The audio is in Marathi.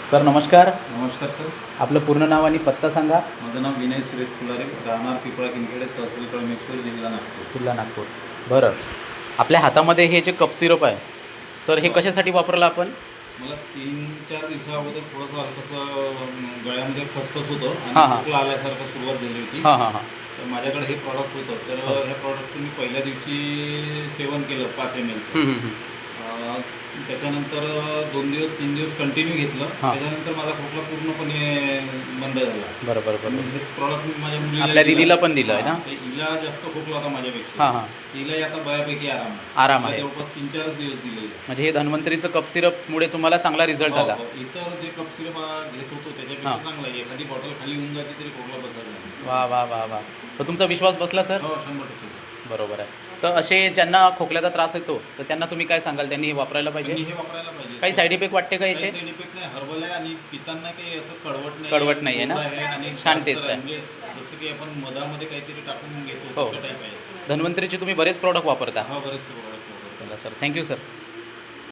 सर नमस्कार. नमस्कार सर. आपलं पूर्ण नाव आणि पत्ता सांगा. माझं नाव विनय सुरेश फुलारे, राहणार पिपळा किनखेडे, तहसील कळमेश्वर, जिल्हा नागपूर. जिल्हा नागपूर. बरं, आपल्या हातामध्ये हे जे कप सिरप आहे सर, हे कशासाठी वापरलं आपण? मला 3-4 दिवसा अगोदर थोडंसं हलकंसं गळ्यामध्ये खसखस होतं हां, आणि हां. खोकला आल्यासारखं सुरुवात झाली होती. हां हां हां. तर माझ्याकडे हे प्रॉडक्ट होतं, तर ह्या प्रॉडक्टचं मी पहिल्या दिवशी सेवन केलं 5 ml. त्याच्यानंतर 2 दिवस 3 दिवस कंटिन्यू घेतलं. हां. त्याच्यानंतर माझा खोकला पूर्णपणे बंद झाला. बरं बरं बरं. हेच प्रॉडक्ट मी माझ्या मुलीला आपल्या दिलं. दीदीला पण दिलं आहे ना? हां, ते हिला जास्त खोकला होता माझ्यापेक्षा. हां हां. तिलाही आता बऱ्यापैकी आराम आहे. आराम तिला आहे. जवळपास 3-4 दिवस दिलेले. म्हणजे हे धन्वंतरीचं कप सिरपमुळे तुम्हाला चांगला रिझल्ट आला. हो. इतर जे कप सिरप घेत होतो त्याच्यापेक्षा हां. चांगला आहे. एखादी बॉटल खाली होऊन जाते तरी खोकला बसायला नाही. वा वा वा वा. तर तुमचा विश्वास बसला सर? हो, 100%. बरोबर आहे. तर असे ज्यांना खोकल्याचा त्रास येतो तर त्यांना तुम्ही काय सांगाल, त्यांनी हे वापरायला पाहिजे? आणि हे वापरायला पाहिजे. काही साईड इफेक्ट वाटते का काही याचे? साईड इफेक्ट नाही. हर्बल आहे आणि पितांना काही असं कडवट नाही आहे ना? आणि छान टेस्ट आहे. म्हणजे जसं की आपण मधामध्ये काहीतरी टाकून घेतो हो. तसं टाईप आहे. धन्वंतरीचे तुम्ही बरेच प्रॉडक्ट वापरता. हा, बरेचसे प्रॉडक्ट. चला सर, थँक्यू सर.